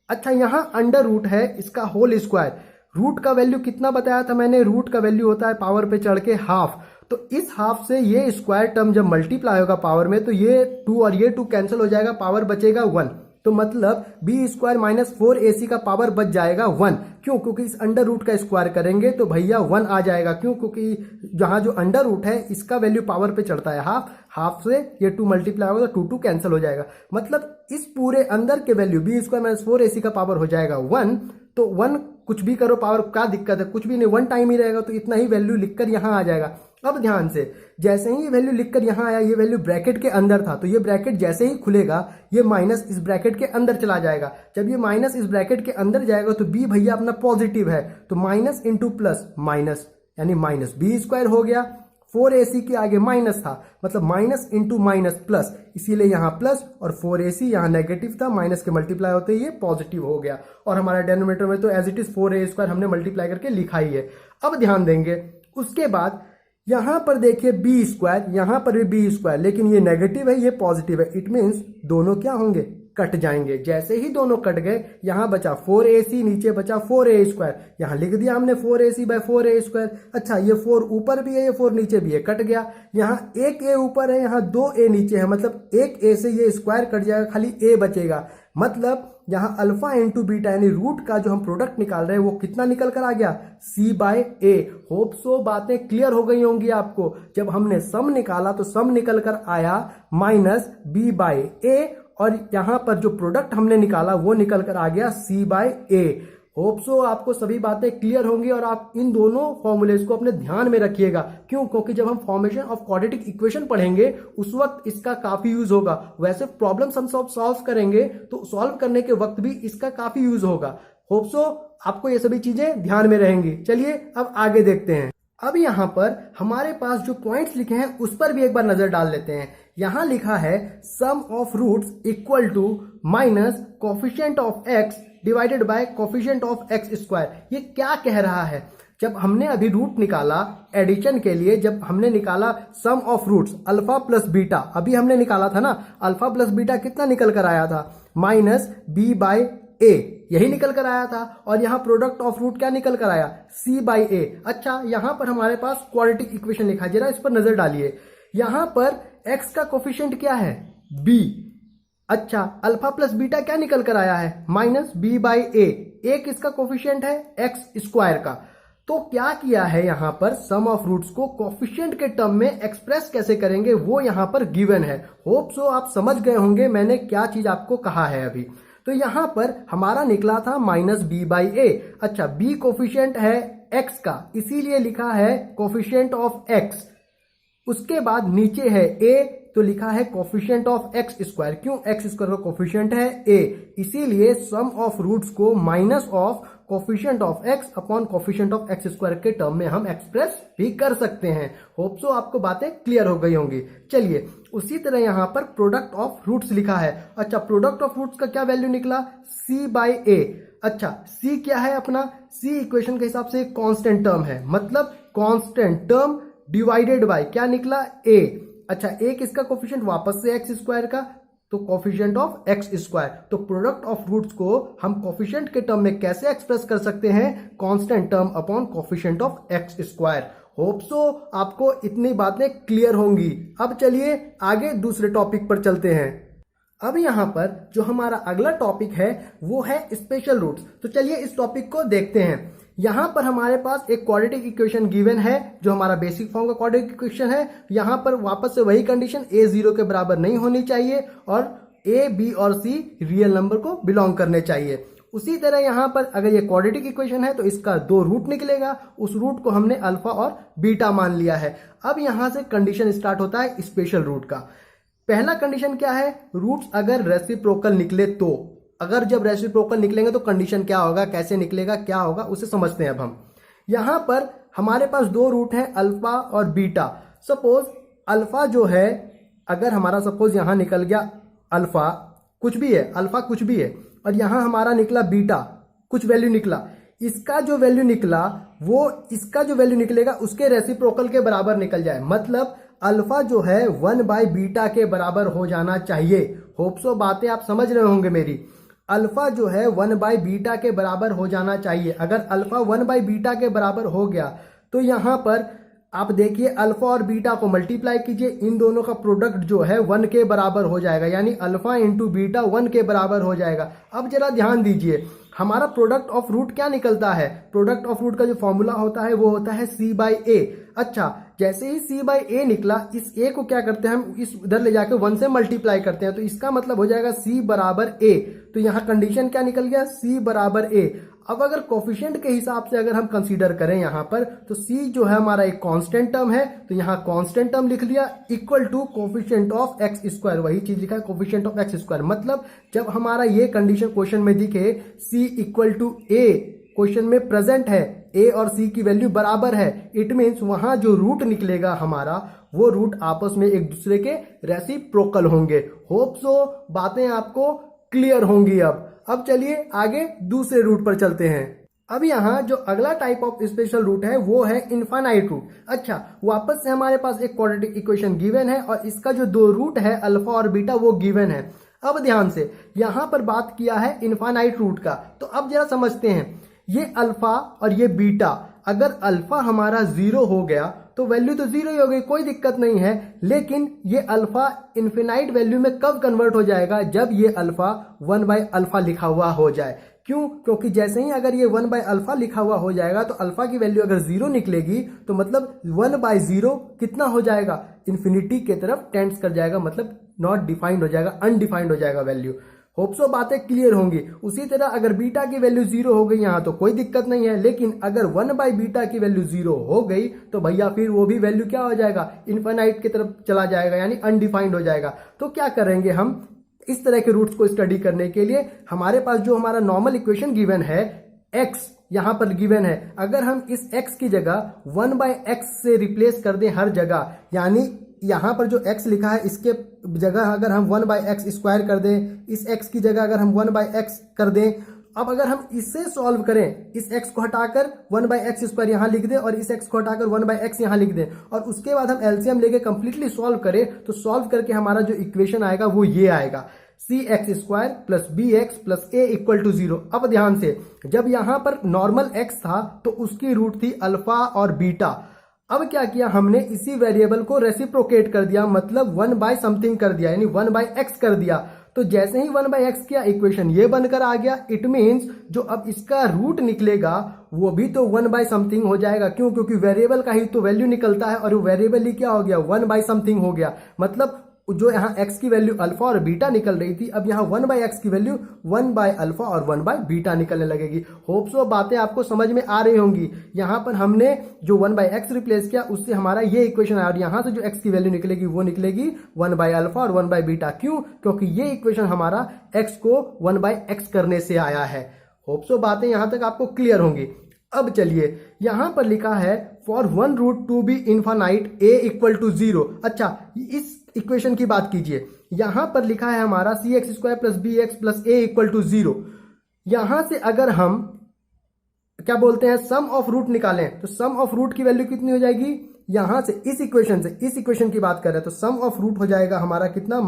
अच्छा, यहां अंडर रूट है, इसका होल स्क्वायर। रूट का वैल्यू कितना बताया था मैंने? रूट का वैल्यू होता है पावर पे चढ़ के हाफ। तो इस हाफ से ये स्क्वायर टर्म जब मल्टीप्लाई होगा पावर में, तो ये 2 और ये 2 कैंसिल हो जाएगा, पावर बचेगा 1। तो मतलब बी स्क्वायर माइनस 4ac का पावर बच जाएगा 1। क्यों? क्योंकि इस अंडर रूट का स्क्वायर करेंगे तो भैया 1 आ जाएगा। क्यों? क्योंकि जहां जो अंडर रूट है इसका वैल्यू पावर पे चढ़ता है हाफ, हाफ से ये 2 मल्टीप्लाई होगा तो 2 कैंसिल हो जाएगा। मतलब इस पूरे अंदर के value B square minus 4ac का पावर हो जाएगा 1। तो 1 कुछ भी करो पावर, क्या दिक्कत है? कुछ भी नहीं, 1 टाइम ही रहेगा, तो इतना ही वैल्यू लिखकर यहां आ जाएगा। अब ध्यान से, जैसे ही ये वैल्यू लिखकर यहां आया, ये वैल्यू ब्रैकेट के अंदर था, तो ये ब्रैकेट जैसे ही खुलेगा ये माइनस इस ब्रैकेट के अंदर चला जाएगा। जब ये माइनस इस ब्रैकेट के अंदर जाएगा तो बी भैया अपना पॉजिटिव है, तो माइनस इंटू प्लस माइनस, यानी माइनस बी स्क्वायर हो गया। 4ac के आगे माइनस था, मतलब माइनस इंटू माइनस प्लस, इसीलिए यहां प्लस, और 4ac यहां नेगेटिव था, माइनस के मल्टीप्लाई होते ही ये पॉजिटिव हो गया। और हमारा डेनोमिनेटर में तो as it is 4a square हमने मल्टीप्लाई करके लिखा ही है। अब ध्यान देंगे, उसके बाद यहां पर देखिए बी स्क्वायर, यहां पर भी बी स्क्वायर, लेकिन ये नेगेटिव है, ये पॉजिटिव है। इट मीन्स दोनों क्या होंगे? कट जाएंगे। जैसे ही दोनों कट गए, यहां बचा 4ac, नीचे बचा 4a स्क्वायर। यहां लिख दिया हमने 4ac बाय 4a स्क्वायर। अच्छा, ये 4 ऊपर भी है, ये 4 नीचे भी है, कट गया। यहां एक a ऊपर है, यहां 2a नीचे है, मतलब एक a से ये स्क्वायर कट जाएगा, खाली a बचेगा। मतलब यहां अल्फा इंटू बीटा यानी रूट का जो हम प्रोडक्ट निकाल रहे हैं वो कितना निकल कर आ गया? c by a। Hope so बातें क्लियर हो गई होंगी आपको। जब हमने सम निकाला तो सम निकल कर आया माइनस b बाय a, और यहां पर जो प्रोडक्ट हमने निकाला वो निकल कर आ गया c by a। Hope so आपको सभी बातें क्लियर होंगी और आप इन दोनों फॉर्मूलेज को अपने ध्यान में रखिएगा। क्यों? क्योंकि जब हम फॉर्मेशन ऑफ क्वाड्रेटिक इक्वेशन पढ़ेंगे उस वक्त इसका काफी यूज होगा। वैसे प्रॉब्लम्स हम सब सॉल्व करेंगे तो सॉल्व करने के वक्त भी इसका काफी यूज होगा। होप सो आपको ये सभी चीजें ध्यान में रहेंगी। चलिए अब आगे देखते हैं। अब यहाँ पर हमारे पास जो पॉइंट्स लिखे हैं उस पर भी एक बार नजर डाल लेते हैं। यहां लिखा है sum of roots equal to minus coefficient of x divided by coefficient of x square. ये क्या कह रहा है? जब हमने अभी रूट निकाला एडिशन के लिए, जब हमने निकाला sum of roots alpha plus beta, अभी हमने निकाला था ना, अल्फा प्लस बीटा कितना निकल कर आया था? माइनस बी बाय ए, यही निकल कर आया था। और यहाँ प्रोडक्ट ऑफ रूट क्या निकल कर आया? सी बाई ए। अच्छा, यहां पर हमारे पास क्वाड्रेटिक इक्वेशन लिखा है, जरा इस पर नजर डालिए। यहां पर एक्स का कोफिशिएंट क्या है? बी। अच्छा, अल्फा प्लस बीटा क्या निकल कर आया है? माइनस बी बाई ए। ए किसका कोफिशिएंट है? एक्स स्क्वायर का। तो क्या किया है यहां पर, सम ऑफ रूट्स को कोफिशिएंट के टर्म में एक्सप्रेस कैसे करेंगे वो यहां पर गिवन है। होप सो आप समझ गए होंगे मैंने क्या चीज आपको कहा है अभी। तो यहां पर हमारा निकला था माइनस बी बाई ए। अच्छा, बी कोफिशिएंट है एक्स का, इसीलिए लिखा है कोफिशिएंट ऑफ एक्स। उसके बाद नीचे है ए, तो लिखा है कोफिशिएंट ऑफ एक्स स्क्वायर। क्यों? एक्स स्क्वायर का कोफिशिएंट है ए, इसीलिए सम ऑफ रूट्स को minus of coefficient of x upon coefficient of x square के टर्म में हम एक्सप्रेस भी कर सकते हैं। होप सो आपको बातें क्लियर हो गई होंगी। चलिए, उसी तरह यहां पर प्रोडक्ट ऑफ रूट्स लिखा है। अच्छा, प्रोडक्ट ऑफ रूट्स का क्या वैल्यू निकला? सी बाई ए। अच्छा, सी क्या है अपना? सी इक्वेशन के हिसाब से कांस्टेंट टर्म है, मतलब कांस्टेंट टर्म डिवाइडेड बाय क्या निकला? ए। अच्छा, ए किसका कोफिशिएंट? वापस से एक्स स्क्वायर का, तो कोफिशिएंट ऑफ एक्स स्क्वायर। तो प्रोडक्ट ऑफ रूट्स को हम कोफिशिएंट के टर्म में कैसे एक्सप्रेस कर सकते हैं? Constant term upon coefficient of x square. Hope so आपको इतनी बातें क्लियर होंगी। अब चलिए आगे दूसरे टॉपिक पर चलते हैं। अब यहां पर जो हमारा अगला टॉपिक है वो है स्पेशल रूट्स। तो चलिए इस टॉपिक को देखते हैं। यहां पर हमारे पास एक क्वाड्रेटिक इक्वेशन गिवन है जो हमारा बेसिक फॉर्म का क्वाड्रेटिक इक्वेशन है। यहां पर वापस से वही कंडीशन, ए 0 के बराबर नहीं होनी चाहिए और ए, बी और सी रियल नंबर को बिलोंग करने चाहिए। उसी तरह यहां पर अगर ये क्वाड्रेटिक इक्वेशन है तो इसका 2 रूट निकलेगा, उस रूट को हमने अल्फा और बीटा मान लिया है। अब यहां से कंडीशन स्टार्ट होता है स्पेशल रूट का। पहला कंडीशन क्या है? रूट्स अगर रेसिप्रोकल निकले तो। अगर जब रेसिप्रोकल निकलेंगे तो कंडीशन क्या होगा, कैसे निकलेगा, क्या होगा, उसे समझते हैं अब हम। यहां पर हमारे पास 2 रूट हैं अल्फा और बीटा। सपोज अल्फा जो है, अगर हमारा सपोज यहां निकल गया अल्फा कुछ भी है, अल्फा कुछ भी है, और यहां हमारा निकला बीटा कुछ वैल्यू निकला, इसका जो वैल्यू निकला वो इसका जो वैल्यू निकलेगा उसके रेसिप्रोकल के बराबर निकल जाए। मतलब अल्फा जो है 1 बाय बीटा के बराबर हो जाना चाहिए। होप सो बातें आप समझ रहे होंगे मेरी। अल्फा जो है 1 बाय बीटा के बराबर हो जाना चाहिए। अगर अल्फा 1 बाय बीटा के बराबर हो गया तो यहां पर आप देखिए अल्फा और बीटा को मल्टीप्लाई कीजिए, इन दोनों का प्रोडक्ट जो है 1 के बराबर हो जाएगा, यानी अल्फा इंटू बीटा 1 के बराबर हो जाएगा। अब जरा ध्यान दीजिए, हमारा प्रोडक्ट ऑफ रूट क्या निकलता है? प्रोडक्ट ऑफ रूट का जो फॉर्मूला होता है वो होता है सी बाई ए। अच्छा, जैसे ही सी बाई ए निकला, इस ए को क्या करते हैं हम, इस उधर ले जाकर 1 से मल्टीप्लाई करते हैं, तो इसका मतलब हो जाएगा सी बराबर ए। तो यहाँ कंडीशन क्या निकल गया? सी बराबर ए। अब अगर कोफिशिएंट के हिसाब से अगर हम कंसीडर करें यहाँ पर, तो सी जो है हमारा एक कांस्टेंट टर्म है, तो यहाँ कांस्टेंट टर्म लिख लिया equal to coefficient of x square. वही चीज लिखा है कोफिशिएंट ऑफ एक्स स्क्वायर। मतलब जब हमारा ये कंडीशन क्वेश्चन में दिखे सी इक्वल टू ए, क्वेश्चन में प्रेजेंट है, ए और सी की वैल्यू बराबर है, इट मीन्स वहां जो रूट निकलेगा हमारा वो रूट आपस में एक दूसरे के रेसिप्रोकल होंगे। होप सो बातें आपको क्लियर होंगी। अब चलिए आगे दूसरे रूट पर चलते हैं। अब यहाँ जो अगला टाइप ऑफ स्पेशल रूट है वो है इनफाइनाइट रूट। अच्छा, वापस से हमारे पास एक क्वाड्रेटिक इक्वेशन गिवन है और इसका जो 2 रूट है अल्फा और बीटा वो गिवन है। अब ध्यान से यहां पर बात किया है इनफाइनाइट रूट का, तो अब जरा समझते हैं। ये अल्फा और ये बीटा, अगर अल्फा हमारा 0 हो गया तो वैल्यू तो 0 ही हो गई, कोई दिक्कत नहीं है। लेकिन ये अल्फा इनफिनाइट वैल्यू में कब कन्वर्ट हो जाएगा? जब ये अल्फा 1 बाय अल्फा लिखा हुआ हो जाए। क्यों? क्योंकि जैसे ही अगर ये 1 बाय अल्फा लिखा हुआ हो जाएगा तो अल्फा की वैल्यू अगर 0 निकलेगी तो मतलब 1 बाय 0 कितना हो जाएगा? इन्फिनिटी की तरफ टेंड्स कर जाएगा, मतलब नॉट डिफाइंड हो जाएगा, अनडिफाइंड हो जाएगा वैल्यू। होप सो बातें क्लियर होंगी। उसी तरह अगर बीटा की वैल्यू 0 हो गई यहाँ तो कोई दिक्कत नहीं है, लेकिन अगर 1/बीटा की वैल्यू 0 हो गई तो भैया फिर वो भी वैल्यू क्या हो जाएगा, इनफाइनाइट की तरफ चला जाएगा, यानी अनडिफाइंड हो जाएगा। तो क्या करेंगे हम इस तरह के रूट्स को स्टडी करने के लिए, हमारे पास जो हमारा नॉर्मल इक्वेशन गिवन है x यहां पर गिवन है, अगर हम इस x की जगह 1/x से रिप्लेस कर दें हर जगह, यानी यहां पर जो x लिखा है इसके जगह अगर हम 1/x स्क्वायर कर दें, इस x की जगह अगर हम 1/x कर दें, अब अगर हम इसे सॉल्व करें, इस x को हटाकर 1/x स्क्वायर यहां लिख दें और इस x को हटाकर 1/x यहां लिख दें और उसके बाद हम एलसीएम लेके कंप्लीटली सॉल्व करें, तो सॉल्व करके हमारा जो इक्वेशन आएगा वो ये आएगा, cx square plus bx plus a equal to 0। अब ध्यान से, जब यहां पर नॉर्मल x था तो उसकी रूट थी अल्फा और बीटा। अब क्या किया हमने, इसी वेरिएबल को रेसिप्रोकेट कर दिया, मतलब 1/समथिंग कर दिया, यानी 1/x कर दिया। तो जैसे ही 1/x किया इक्वेशन ये बनकर आ गया। इट मीन्स जो अब इसका रूट निकलेगा वो भी तो 1/समथिंग हो जाएगा। क्यों? क्योंकि वेरिएबल का ही तो वैल्यू निकलता है और वो वेरिएबल ही क्या हो गया, 1/समथिंग हो गया। मतलब जो यहाँ x की वैल्यू अल्फा और बीटा निकल रही थी, अब यहाँ 1/x की वैल्यू 1/अल्फा और 1/बीटा निकलने लगेगी। होप सो बातें आपको समझ में आ रही होंगी। यहाँ पर हमने जो 1/x रिप्लेस किया उससे हमारा ये इक्वेशन आया और यहाँ से जो x की वैल्यू निकलेगी वो निकलेगी 1/अल्फा और 1/बीटा। क्यों? क्योंकि ये इक्वेशन हमारा x को 1/x करने से आया है। होप सो बातें यहाँ तक आपको क्लियर होंगी। अब चलिए, यहां पर लिखा है for one root to be infinite a equal to 0। अच्छा, इस इक्वेशन की बात कीजिए, यहां पर लिखा है हमारा cx square plus bx plus a equal to 0। यहां से अगर हम क्या बोलते हैं, सम ऑफ रूट निकालें, तो सम ऑफ रूट की वैल्यू कितनी हो जाएगी, यहां से इस इक्वेशन की बात कर रहे हैं तो सम ऑफ रूट हो जाएगा हमारा कितना,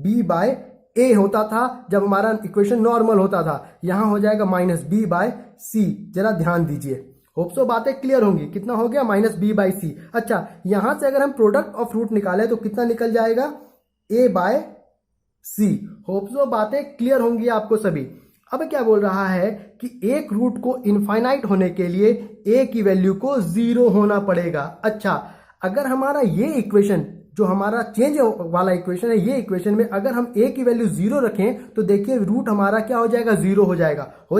-b/a होता था जब हमारा इक्वेशन नॉर्मल होता था, यहां हो जाएगा -b/c। जरा ध्यान दीजिए, होप सो बातें क्लियर होंगी। कितना हो गया, -b/c। अच्छा, यहां से अगर हम प्रोडक्ट ऑफ रूट निकाले तो कितना निकल जाएगा, a/c। होप सो बातें क्लियर होंगी आपको सभी। अब क्या बोल रहा है कि एक रूट को इनफाइनाइट होने के लिए a की वैल्यू को 0 होना पड़ेगा। अच्छा, अगर हमारा ये इक्वेशन जो हमारा चेंज वाला इक्वेशन है, ये इक्वेशन में अगर हम a की वैल्यू 0 रखें तो देखिए रूट हमारा क्या हो जाएगा, 0 हो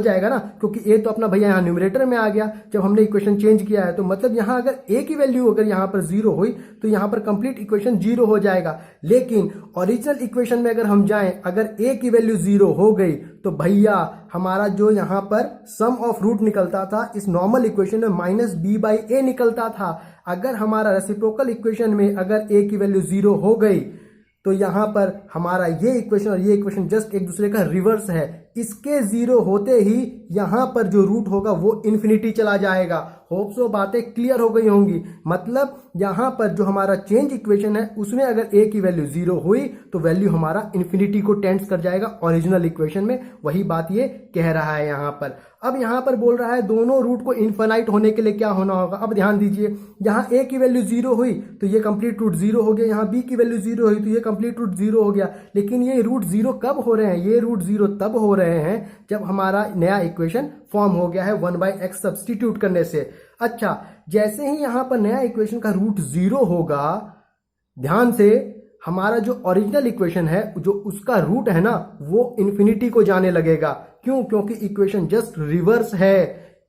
जाएगा ना, क्योंकि a तो अपना भैया यहाँ न्यूमरेटर में आ गया जब हमने इक्वेशन चेंज किया है। तो मतलब यहाँ अगर a की वैल्यू अगर यहाँ पर 0 हुई तो यहाँ पर कंप्लीट इक्वेशन 0 हो जाएगा। लेकिन ओरिजिनल इक्वेशन में अगर हम जाएं, अगर a की वैल्यू 0 हो गई तो भैया हमारा जो यहाँ पर सम ऑफ रूट निकलता था इस नॉर्मल इक्वेशन में -b/a निकलता था। अगर हमारा रेसिप्रोकल इक्वेशन में अगर a की वैल्यू 0 हो गई तो यहां पर हमारा ये इक्वेशन और ये इक्वेशन जस्ट एक दूसरे का रिवर्स है। इसके 0 होते ही यहां पर जो रूट होगा वो इन्फिनिटी चला जाएगा। होप सो बातें क्लियर हो गई होंगी। मतलब यहां पर जो हमारा चेंज इक्वेशन है उसमें अगर a की वैल्यू 0 हुई तो वैल्यू हमारा इन्फिनिटी को टेंड्स कर जाएगा ओरिजिनल इक्वेशन में। वही बात ये कह रहा है यहां पर। अब यहां पर बोल रहा है दोनों रूट को इनफाइनाइट होने के लिए क्या होना होगा। अब ध्यान दीजिए, यहां a की वैल्यू 0 हुई तो ये कंप्लीट रूट 0 हो गया, यहां b की वैल्यू 0 हुई तो ये कंप्लीट रूट 0 हो गया। लेकिन ये रूट 0 कब हो रहे हैं, ये रूट 0 तब हो रहे हैं जब हमारा नया इक्वेशन फॉर्म हो गया है 1/x सब्सटीट्यूट करने से। अच्छा, जैसे ही यहां पर नया इक्वेशन का रूट 0 होगा, ध्यान से, हमारा जो ओरिजिनल इक्वेशन है जो उसका रूट है ना वो इन्फिनिटी को जाने लगेगा। क्यों? क्योंकि इक्वेशन जस्ट रिवर्स है।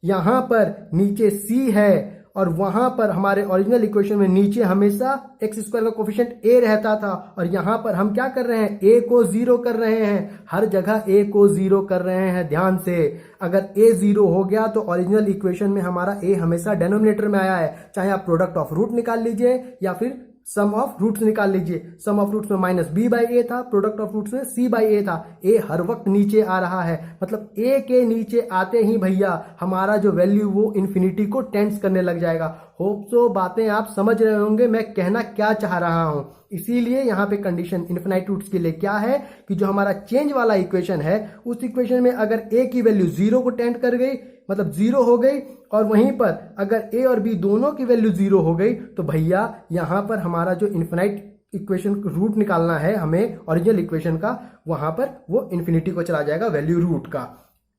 यहां पर नीचे c है और वहां पर हमारे ओरिजिनल इक्वेशन में नीचे हमेशा x स्क्वायर का कोफिशिएंट a रहता था और यहां पर हम क्या कर रहे हैं, a को 0 कर रहे हैं। हर जगह a को 0 कर रहे हैं। ध्यान से, अगर a 0 हो गया तो ओरिजिनल इक्वेशन में हमारा a हमेशा डिनोमिनेटर में आया है। चाहे आप प्रोडक्ट ऑफ रूट निकाल लीजिए या फिर सम ऑफ रूट्स निकाल लीजिए। सम ऑफ रूट्स में -b/a था, प्रोडक्ट ऑफ रूट्स में c/a था। a हर वक्त नीचे आ रहा है, मतलब a के नीचे आते ही भैया हमारा जो वैल्यू वो इन्फिनिटी को टेंड्स करने लग जाएगा। होप सो बातें आप समझ रहे होंगे मैं कहना क्या चाह रहा हूं। इसीलिए यहाँ पे कंडीशन इनफिनाइट रूट्स के लिए क्या है कि जो हमारा चेंज वाला इक्वेशन है उस इक्वेशन में अगर a की वैल्यू 0 को टेंड कर गई, मतलब 0 हो गई, और वहीं पर अगर a और b दोनों की वैल्यू 0 हो गई तो भैया यहां पर हमारा जो इनफिनाइट इक्वेशन रूट निकालना है हमें ओरिजिनल इक्वेशन का, वहां पर वो इन्फिनिटी को चला जाएगा वैल्यू रूट का।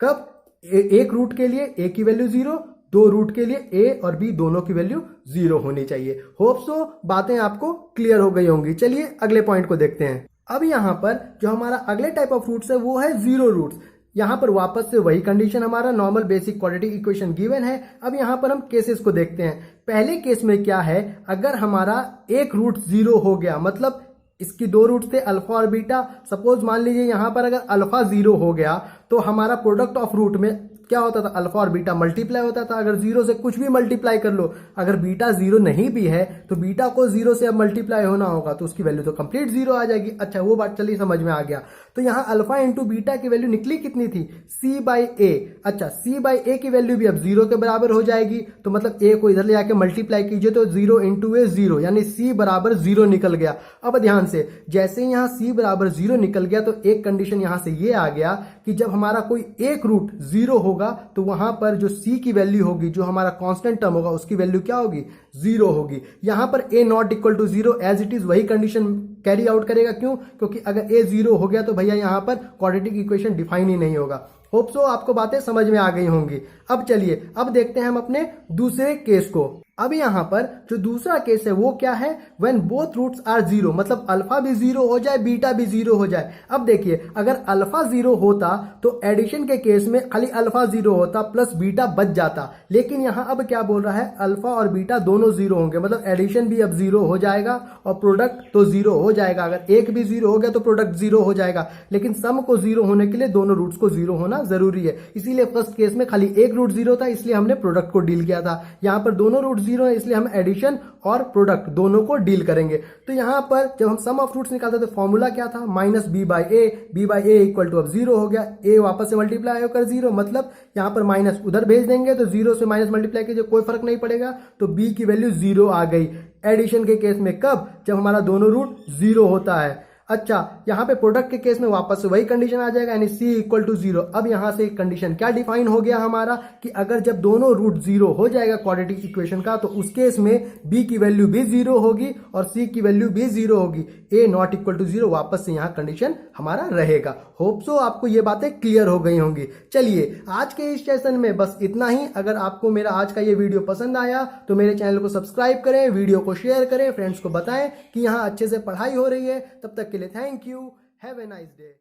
कब? एक रूट के लिए a की वैल्यू 0, 2 रूट के लिए a और b दोनों की वैल्यू 0 होनी चाहिए। होप सो बातें आपको क्लियर हो गई होंगी। चलिए अगले पॉइंट को देखते हैं। अब यहाँ पर जो हमारा अगले टाइप ऑफ रूट्स है वो है जीरो रूट्स। यहाँ पर वापस से वही कंडीशन हमारा normal basic quadratic equation given है। अब यहाँ पर हम केसेस को देखते हैं। पहले केस में क्या है, अगर हमारा एक रूट जीरो हो गया, मतलब इसकी दो रूट थे अल्फा और बीटा, सपोज मान लीजिए यहाँ पर अगर अल्फा जीरो हो गया तो हमारा प्रोडक्ट ऑफ रूट में क्या होता था, अल्फा और बीटा मल्टीप्लाई होता था। अगर जीरो से कुछ भी मल्टीप्लाई कर लो, अगर बीटा जीरो नहीं भी है तो बीटा को जीरो से अब मल्टीप्लाई होना होगा तो उसकी वैल्यू तो कंप्लीट जीरो आ जाएगी। अच्छा, वो बात चलिए समझ में आ गया। तो यहाँ अल्फा इंटू बीटा की वैल्यू निकली कितनी थी, c बाई ए। अच्छा, c बाई ए की वैल्यू भी अब जीरो के बराबर हो जाएगी, तो मतलब a को इधर ले जाके मल्टीप्लाई कीजिए तो जीरो इंटू ए जीरो, यानी c बराबर जीरो निकल गया। अब ध्यान से, जैसे ही यहाँ c बराबर जीरो निकल गया तो एक कंडीशन यहां से ये आ गया कि जब हमारा कोई एक रूट जीरो होगा तो वहां पर जो c की वैल्यू होगी, जो हमारा कांस्टेंट टर्म होगा, उसकी वैल्यू क्या होगी, जीरो होगी। यहां पर a not equal to zero as it is वही कंडीशन कैरी आउट करेगा। क्यों? क्योंकि अगर a जीरो हो गया तो भैया यहां पर क्वाड्रेटिक इक्वेशन डिफाइन ही नहीं होगा। होप सो आपको बातें समझ में आ गई होंगी। अब चलिए, अब देखते हैं हम अपने दूसरे केस को। अब यहां पर जो दूसरा केस है वो क्या है, when both roots are zero, मतलब अल्फा भी जीरो हो जाए बीटा भी जीरो हो जाए। अब देखिए, अगर अल्फा जीरो होता तो एडिशन के केस में खाली अल्फा जीरो होता प्लस बीटा बच जाता, लेकिन यहां अब क्या बोल रहा है, अल्फा और बीटा दोनों जीरो होंगे, मतलब एडिशन भी अब जीरो हो जाएगा और प्रोडक्ट तो जीरो हो जाएगा। अगर एक भी जीरो हो गया तो प्रोडक्ट जीरो हो जाएगा, लेकिन सम को जीरो होने के लिए दोनों रूट्स को जीरो होना जरूरी है। इसीलिए फर्स्ट केस में खाली एक रूट जीरो था, इसलिए हमने प्रोडक्ट को डील किया था। यहां पर दोनों रूट जीरो है, इसलिए हम एडिशन और प्रोडक्ट दोनों को डील करेंगे। तो यहां पर जब हम सम ऑफ रूट्स निकालते तो फॉर्मूला क्या था, minus b by a equal to अब जीरो हो गया, ए वापस से मल्टीप्लाई होकर जीरो, मतलब यहां पर माइनस उधर भेज देंगे तो जीरो से माइनस मल्टीप्लाई कीजिए, कोई फर्क नहीं पड़ेगा, तो बी की वैल्यू जीरो आ गई। एडिशन के केस में कब, जब हमारा दोनों रूट जीरो होता है। अच्छा, यहां पे प्रोडक्ट के केस में वापस से वही कंडीशन आ जाएगा, यानी c इक्वल टू जीरो। अब यहां से कंडीशन क्या डिफाइन हो गया हमारा कि अगर जब दोनों रूट जीरो हो जाएगा क्वाड्रेटिक इक्वेशन का, तो उस केस में b की वैल्यू भी जीरो होगी और c की वैल्यू भी जीरो होगी। a not equal to zero, वापस से यहां कंडीशन हमारा रहेगा। होप सो आपको ये बातें क्लियर हो गई होंगी। चलिए, आज के इस सेशन में बस इतना ही। अगर आपको मेरा आज का ये वीडियो पसंद आया तो मेरे चैनल को सब्सक्राइब करें, वीडियो को शेयर करें, फ्रेंड्स को बताएं कि यहाँ अच्छे से पढ़ाई हो रही है। तब तक के लिए thank you, have a nice day.